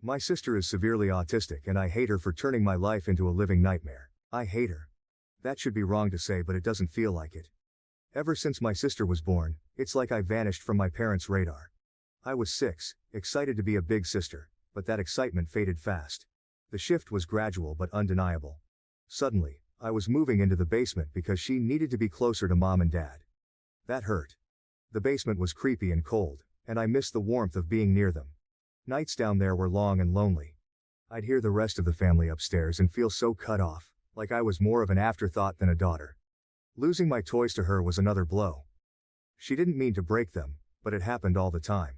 My sister is severely autistic and I hate her for turning my life into a living nightmare. I hate her. That should be wrong to say, but it doesn't feel like it. Ever since my sister was born, it's like I vanished from my parents' radar. I was 6, excited to be a big sister, but that excitement faded fast. The shift was gradual but undeniable. Suddenly, I was moving into the basement because she needed to be closer to mom and dad. That hurt. The basement was creepy and cold, and I missed the warmth of being near them. Nights down there were long and lonely. I'd hear the rest of the family upstairs and feel so cut off, like I was more of an afterthought than a daughter. Losing my toys to her was another blow. She didn't mean to break them, but it happened all the time.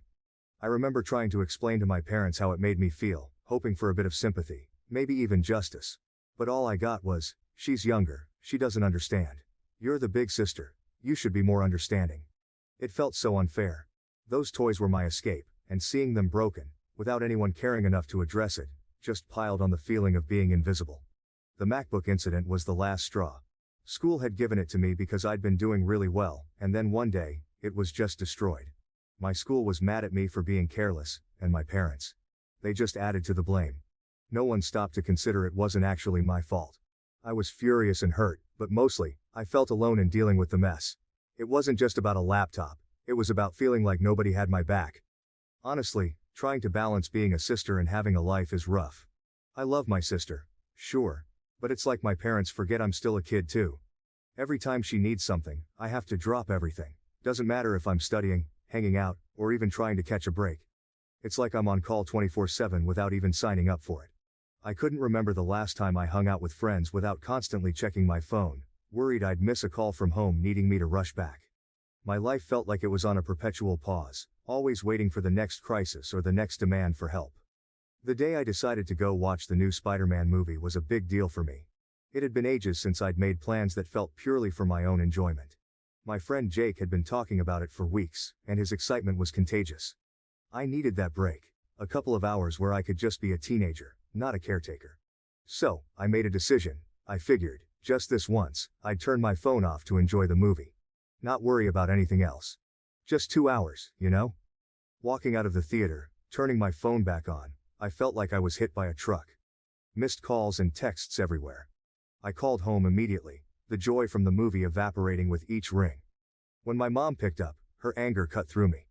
I remember trying to explain to my parents how it made me feel, hoping for a bit of sympathy, maybe even justice. But all I got was, "She's younger, she doesn't understand. You're the big sister, you should be more understanding." It felt so unfair. Those toys were my escape, and seeing them broken, without anyone caring enough to address it, just piled on the feeling of being invisible. The MacBook incident was the last straw. School had given it to me because I'd been doing really well, and then one day, it was just destroyed. My school was mad at me for being careless, and my parents. They just added to the blame. No one stopped to consider it wasn't actually my fault. I was furious and hurt, but mostly, I felt alone in dealing with the mess. It wasn't just about a laptop, it was about feeling like nobody had my back. Honestly, trying to balance being a sister and having a life is rough. I love my sister, sure, but it's like my parents forget I'm still a kid too. Every time she needs something, I have to drop everything. Doesn't matter if I'm studying, hanging out, or even trying to catch a break. It's like I'm on call 24/7 without even signing up for it. I couldn't remember the last time I hung out with friends without constantly checking my phone, worried I'd miss a call from home needing me to rush back. My life felt like it was on a perpetual pause, always waiting for the next crisis or the next demand for help. The day I decided to go watch the new Spider-Man movie was a big deal for me. It had been ages since I'd made plans that felt purely for my own enjoyment. My friend Jake had been talking about it for weeks, and his excitement was contagious. I needed that break, a couple of hours where I could just be a teenager, not a caretaker. So, I made a decision. I figured, just this once, I'd turn my phone off to enjoy the movie. Not worry about anything else. Just 2 hours, you know? Walking out of the theater, turning my phone back on, I felt like I was hit by a truck. Missed calls and texts everywhere. I called home immediately, the joy from the movie evaporating with each ring. When my mom picked up, her anger cut through me.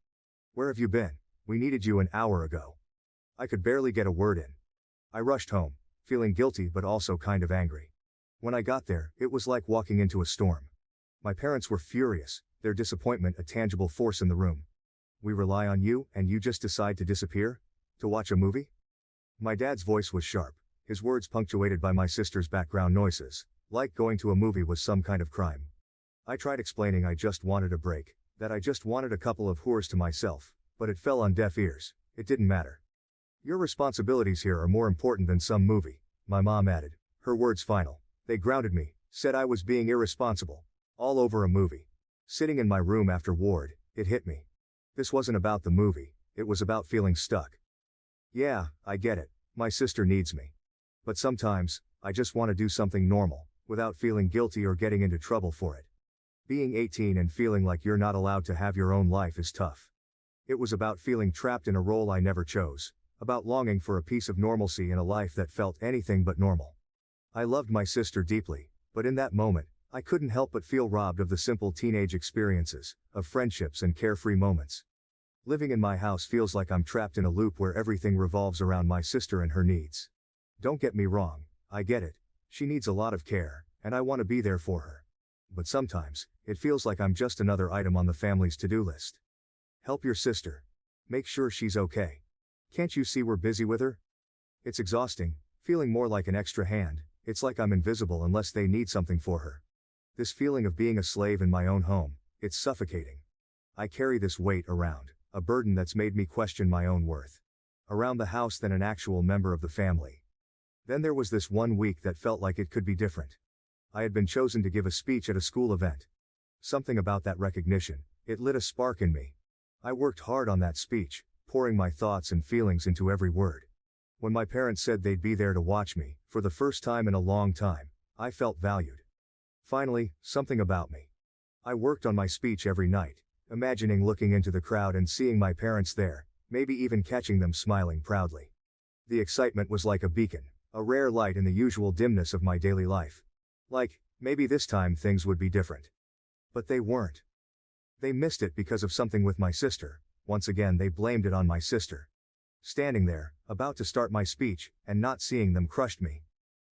"Where have you been? We needed you an hour ago." I could barely get a word in. I rushed home, feeling guilty but also kind of angry. When I got there, it was like walking into a storm. My parents were furious, their disappointment a tangible force in the room. "We rely on you, and you just decide to disappear? To watch a movie?" My dad's voice was sharp, his words punctuated by my sister's background noises, like going to a movie was some kind of crime. I tried explaining I just wanted a break, that I just wanted a couple of whores to myself, but it fell on deaf ears. It didn't matter. "Your responsibilities here are more important than some movie," my mom added, her words final. They grounded me, said I was being irresponsible. All over a movie. Sitting in my room after ward, it hit me. This wasn't about the movie, it was about feeling stuck. Yeah, I get it, my sister needs me. But sometimes, I just want to do something normal, without feeling guilty or getting into trouble for it. Being 18 and feeling like you're not allowed to have your own life is tough. It was about feeling trapped in a role I never chose, about longing for a piece of normalcy in a life that felt anything but normal. I loved my sister deeply, but in that moment, I couldn't help but feel robbed of the simple teenage experiences, of friendships and carefree moments. Living in my house feels like I'm trapped in a loop where everything revolves around my sister and her needs. Don't get me wrong, I get it. She needs a lot of care, and I want to be there for her. But sometimes, it feels like I'm just another item on the family's to-do list. Help your sister. Make sure she's okay. Can't you see we're busy with her? It's exhausting, feeling more like an extra hand. It's like I'm invisible unless they need something for her. This feeling of being a slave in my own home, it's suffocating. I carry this weight around, a burden that's made me question my own worth. Around the house than an actual member of the family. Then there was this one week that felt like it could be different. I had been chosen to give a speech at a school event. Something about that recognition, it lit a spark in me. I worked hard on that speech, pouring my thoughts and feelings into every word. When my parents said they'd be there to watch me, for the first time in a long time, I felt valued. Finally, something about me. I worked on my speech every night, imagining looking into the crowd and seeing my parents there, maybe even catching them smiling proudly. The excitement was like a beacon, a rare light in the usual dimness of my daily life. Like, maybe this time things would be different. But they weren't. They missed it because of something with my sister. Once again they blamed it on my sister. Standing there, about to start my speech, and not seeing them crushed me.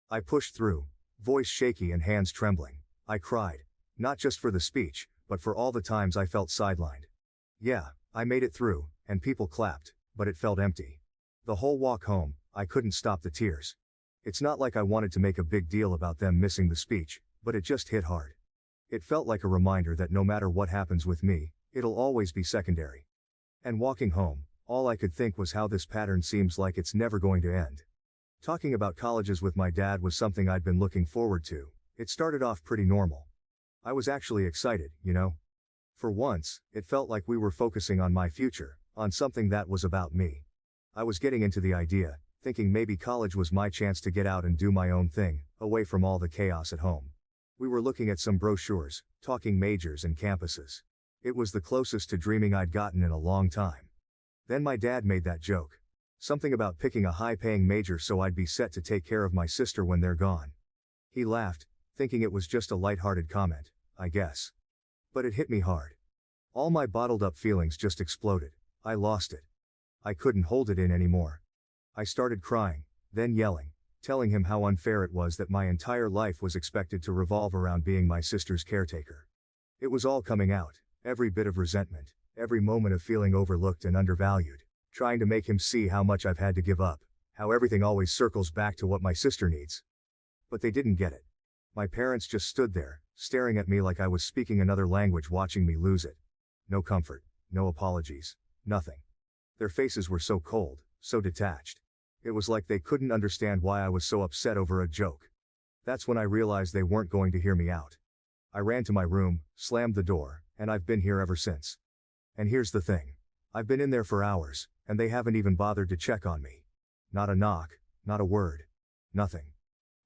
I pushed through, voice shaky and hands trembling. I cried. Not just for the speech, but for all the times I felt sidelined. Yeah, I made it through, and people clapped, but it felt empty. The whole walk home, I couldn't stop the tears. It's not like I wanted to make a big deal about them missing the speech, but it just hit hard. It felt like a reminder that no matter what happens with me, it'll always be secondary. And walking home, all I could think was how this pattern seems like it's never going to end. Talking about colleges with my dad was something I'd been looking forward to. It started off pretty normal. I was actually excited, you know? For once, it felt like we were focusing on my future, on something that was about me. I was getting into the idea, thinking maybe college was my chance to get out and do my own thing, away from all the chaos at home. We were looking at some brochures, talking majors and campuses. It was the closest to dreaming I'd gotten in a long time. Then my dad made that joke. Something about picking a high-paying major so I'd be set to take care of my sister when they're gone. He laughed, thinking it was just a light-hearted comment, I guess. But it hit me hard. All my bottled-up feelings just exploded. I lost it. I couldn't hold it in anymore. I started crying, then yelling, telling him how unfair it was that my entire life was expected to revolve around being my sister's caretaker. It was all coming out, every bit of resentment, every moment of feeling overlooked and undervalued, trying to make him see how much I've had to give up, how everything always circles back to what my sister needs. But they didn't get it. My parents just stood there, staring at me like I was speaking another language, watching me lose it. No comfort, no apologies, nothing. Their faces were so cold, so detached. It was like they couldn't understand why I was so upset over a joke. That's when I realized they weren't going to hear me out. I ran to my room, slammed the door, and I've been here ever since. And here's the thing. I've been in there for hours, and they haven't even bothered to check on me. Not a knock, not a word. Nothing.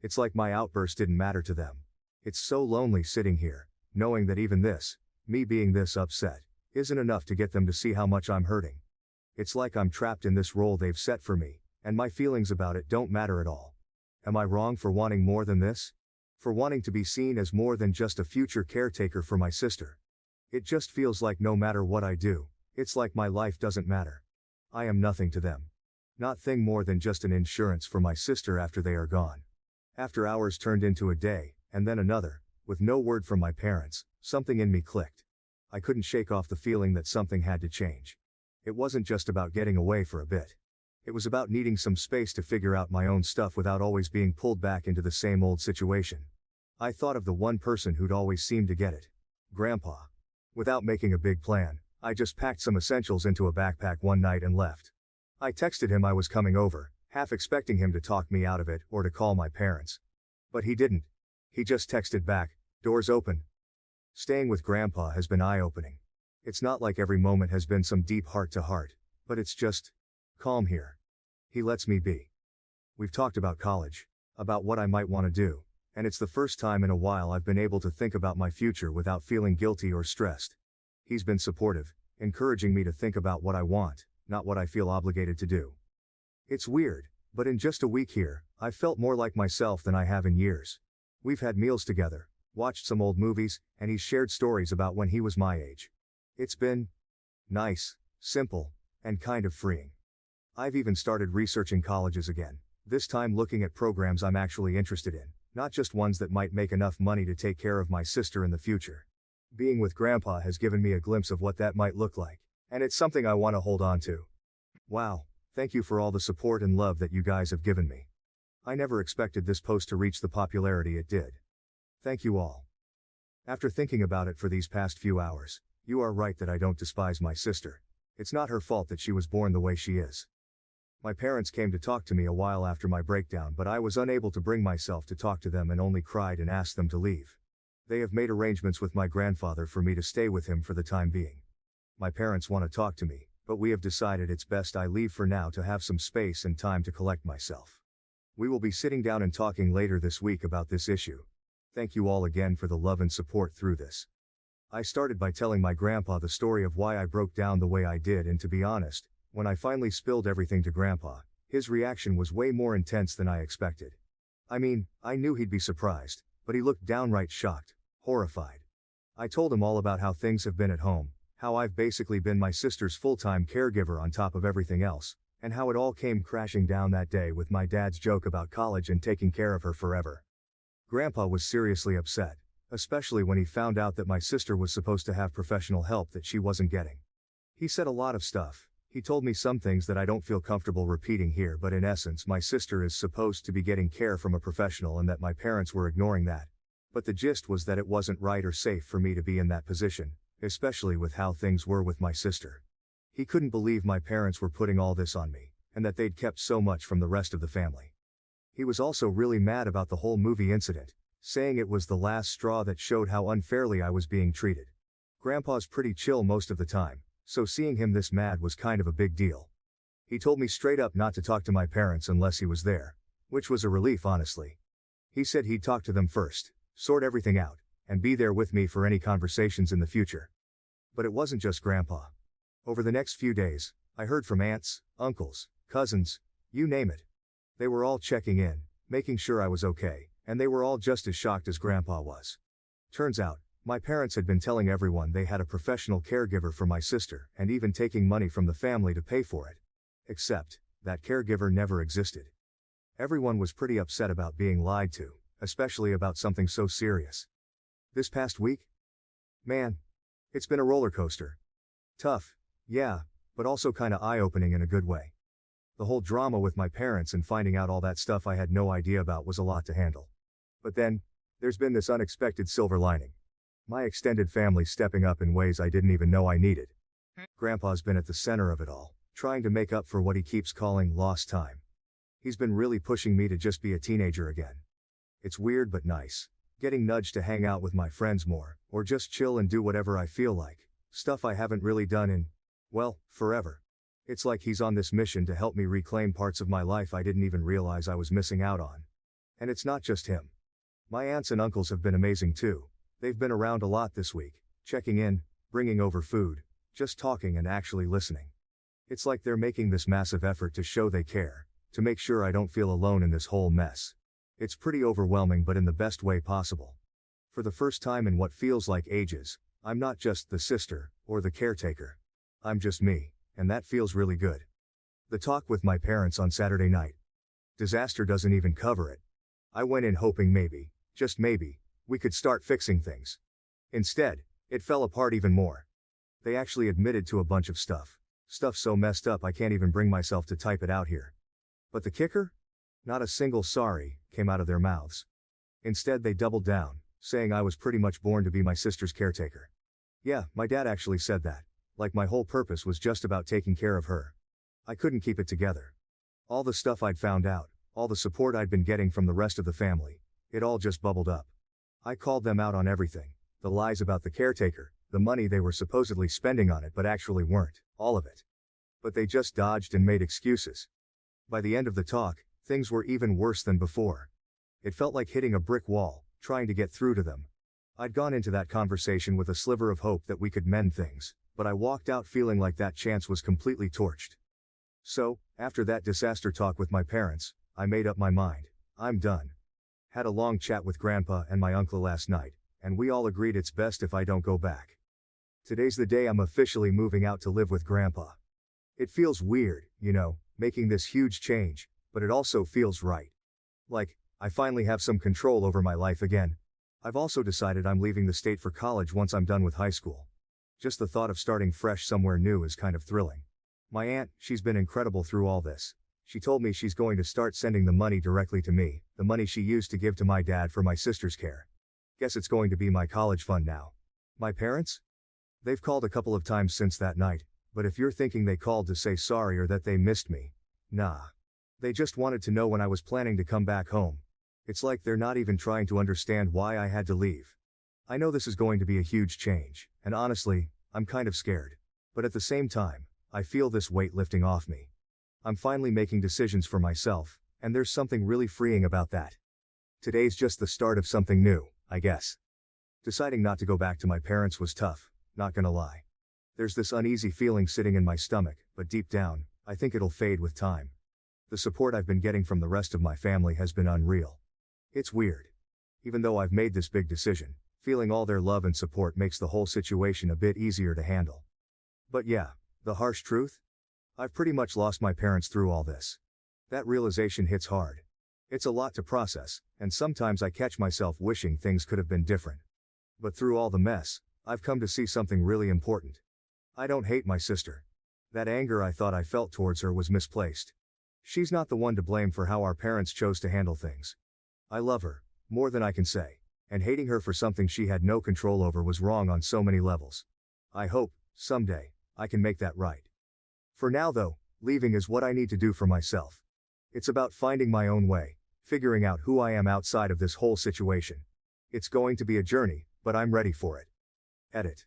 It's like my outburst didn't matter to them. It's so lonely sitting here, knowing that even this, me being this upset, isn't enough to get them to see how much I'm hurting. It's like I'm trapped in this role they've set for me, and my feelings about it don't matter at all. Am I wrong for wanting more than this? For wanting to be seen as more than just a future caretaker for my sister? It just feels like no matter what I do, it's like my life doesn't matter. I am nothing to them. Nothing more than just an insurance for my sister after they are gone. After hours turned into a day, and then another, with no word from my parents, something in me clicked. I couldn't shake off the feeling that something had to change. It wasn't just about getting away for a bit. It was about needing some space to figure out my own stuff without always being pulled back into the same old situation. I thought of the one person who'd always seemed to get it. Grandpa. Without making a big plan, I just packed some essentials into a backpack one night and left. I texted him I was coming over, half expecting him to talk me out of it or to call my parents. But he didn't. He just texted back, "Doors open." Staying with Grandpa has been eye-opening. It's not like every moment has been some deep heart-to-heart, but it's just calm here. He lets me be. We've talked about college, about what I might want to do, and it's the first time in a while I've been able to think about my future without feeling guilty or stressed. He's been supportive, encouraging me to think about what I want, not what I feel obligated to do. It's weird, but in just a week here, I've felt more like myself than I have in years. We've had meals together, watched some old movies, and he's shared stories about when he was my age. It's been nice, simple, and kind of freeing. I've even started researching colleges again, this time looking at programs I'm actually interested in, not just ones that might make enough money to take care of my sister in the future. Being with Grandpa has given me a glimpse of what that might look like, and it's something I want to hold on to. Wow, thank you for all the support and love that you guys have given me. I never expected this post to reach the popularity it did. Thank you all. After thinking about it for these past few hours, you are right that I don't despise my sister. It's not her fault that she was born the way she is. My parents came to talk to me a while after my breakdown, but I was unable to bring myself to talk to them and only cried and asked them to leave. They have made arrangements with my grandfather for me to stay with him for the time being. My parents want to talk to me, but we have decided it's best I leave for now to have some space and time to collect myself. We will be sitting down and talking later this week about this issue. Thank you all again for the love and support through this. I started by telling my grandpa the story of why I broke down the way I did, and to be honest, when I finally spilled everything to Grandpa, His reaction was way more intense than I expected. I mean, I knew he'd be surprised, but he looked downright shocked, horrified. I told him all about how things have been at home, how I've basically been my sister's full-time caregiver on top of everything else, and how it all came crashing down that day with my dad's joke about college and taking care of her forever. Grandpa was seriously upset, especially when he found out that my sister was supposed to have professional help that she wasn't getting. He said a lot of stuff. He told me some things that I don't feel comfortable repeating here, but in essence my sister is supposed to be getting care from a professional and that my parents were ignoring that. But the gist was that it wasn't right or safe for me to be in that position, especially with how things were with my sister. He couldn't believe my parents were putting all this on me, and that they'd kept so much from the rest of the family. He was also really mad about the whole movie incident, saying it was the last straw that showed how unfairly I was being treated. Grandpa's pretty chill most of the time, so seeing him this mad was kind of a big deal. He told me straight up not to talk to my parents unless he was there, which was a relief honestly. He said he'd talk to them first, sort everything out, and be there with me for any conversations in the future. But it wasn't just Grandpa. Over the next few days, I heard from aunts, uncles, cousins, you name it. They were all checking in, making sure I was okay, and they were all just as shocked as Grandpa was. Turns out, my parents had been telling everyone they had a professional caregiver for my sister and even taking money from the family to pay for it. Except, that caregiver never existed. Everyone was pretty upset about being lied to, especially about something so serious. This past week? Man, it's been a roller coaster. Tough, yeah, but also kinda eye-opening in a good way. The whole drama with my parents and finding out all that stuff I had no idea about was a lot to handle. But then, there's been this unexpected silver lining. My extended family stepping up in ways I didn't even know I needed. Grandpa's been at the center of it all, trying to make up for what he keeps calling lost time. He's been really pushing me to just be a teenager again. It's weird but nice, getting nudged to hang out with my friends more, or just chill and do whatever I feel like, stuff I haven't really done in, well, forever. It's like he's on this mission to help me reclaim parts of my life I didn't even realize I was missing out on. And it's not just him. My aunts and uncles have been amazing too. They've been around a lot this week, checking in, bringing over food, just talking and actually listening. It's like they're making this massive effort to show they care, to make sure I don't feel alone in this whole mess. It's pretty overwhelming but in the best way possible. For the first time in what feels like ages, I'm not just the sister, or the caretaker. I'm just me, and that feels really good. The talk with my parents on Saturday night. Disaster doesn't even cover it. I went in hoping maybe, just maybe, we could start fixing things. Instead, it fell apart even more. They actually admitted to a bunch of stuff so messed up I can't even bring myself to type it out here. But the kicker? Not a single sorry came out of their mouths. Instead they doubled down, saying I was pretty much born to be my sister's caretaker. Yeah, my dad actually said that, like my whole purpose was just about taking care of her. I couldn't keep it together. All the stuff I'd found out, all the support I'd been getting from the rest of the family, it all just bubbled up. I called them out on everything, the lies about the caretaker, the money they were supposedly spending on it but actually weren't, all of it. But they just dodged and made excuses. By the end of the talk, things were even worse than before. It felt like hitting a brick wall, trying to get through to them. I'd gone into that conversation with a sliver of hope that we could mend things, but I walked out feeling like that chance was completely torched. So, after that disaster talk with my parents, I made up my mind. I'm done. Had a long chat with Grandpa and my uncle last night, and we all agreed it's best if I don't go back. Today's the day I'm officially moving out to live with Grandpa. It feels weird, you know, making this huge change, but it also feels right. Like, I finally have some control over my life again. I've also decided I'm leaving the state for college once I'm done with high school. Just the thought of starting fresh somewhere new is kind of thrilling. My aunt, she's been incredible through all this. She told me she's going to start sending the money directly to me, the money she used to give to my dad for my sister's care. Guess it's going to be my college fund now. My parents? They've called a couple of times since that night, but if you're thinking they called to say sorry or that they missed me, nah. They just wanted to know when I was planning to come back home. It's like they're not even trying to understand why I had to leave. I know this is going to be a huge change, and honestly, I'm kind of scared. But at the same time, I feel this weight lifting off me. I'm finally making decisions for myself, and there's something really freeing about that. Today's just the start of something new, I guess. Deciding not to go back to my parents was tough, not gonna lie. There's this uneasy feeling sitting in my stomach, but deep down, I think it'll fade with time. The support I've been getting from the rest of my family has been unreal. It's weird. Even though I've made this big decision, feeling all their love and support makes the whole situation a bit easier to handle. But yeah, the harsh truth? I've pretty much lost my parents through all this. That realization hits hard. It's a lot to process, and sometimes I catch myself wishing things could have been different. But through all the mess, I've come to see something really important. I don't hate my sister. That anger I thought I felt towards her was misplaced. She's not the one to blame for how our parents chose to handle things. I love her, more than I can say, and hating her for something she had no control over was wrong on so many levels. I hope, someday, I can make that right. For now though, leaving is what I need to do for myself. It's about finding my own way, figuring out who I am outside of this whole situation. It's going to be a journey, but I'm ready for it. Edit.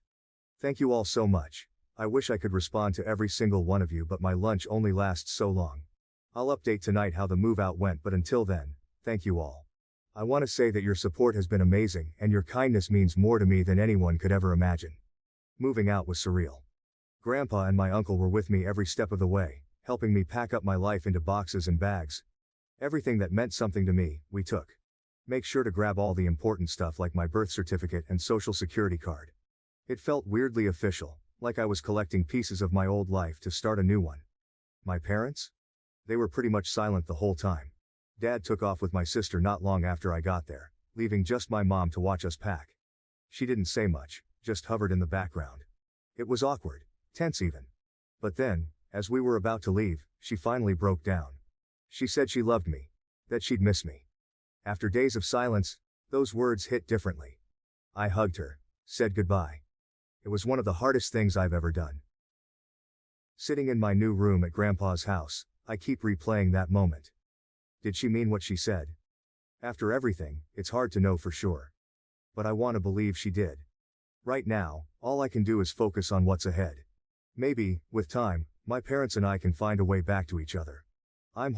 Thank you all so much. I wish I could respond to every single one of you, but my lunch only lasts so long. I'll update tonight how the move out went, but until then, thank you all. I want to say that your support has been amazing, and your kindness means more to me than anyone could ever imagine. Moving out was surreal. Grandpa and my uncle were with me every step of the way, helping me pack up my life into boxes and bags. Everything that meant something to me, we took. Make sure to grab all the important stuff like my birth certificate and social security card. It felt weirdly official, like I was collecting pieces of my old life to start a new one. My parents? They were pretty much silent the whole time. Dad took off with my sister not long after I got there, leaving just my mom to watch us pack. She didn't say much, just hovered in the background. It was awkward, tense even. But then, as we were about to leave, she finally broke down. She said she loved me, that she'd miss me. After days of silence, those words hit differently. I hugged her, said goodbye. It was one of the hardest things I've ever done. Sitting in my new room at Grandpa's house, I keep replaying that moment. Did she mean what she said? After everything, it's hard to know for sure. But I want to believe she did. Right now, all I can do is focus on what's ahead. Maybe, with time, my parents and I can find a way back to each other. I'm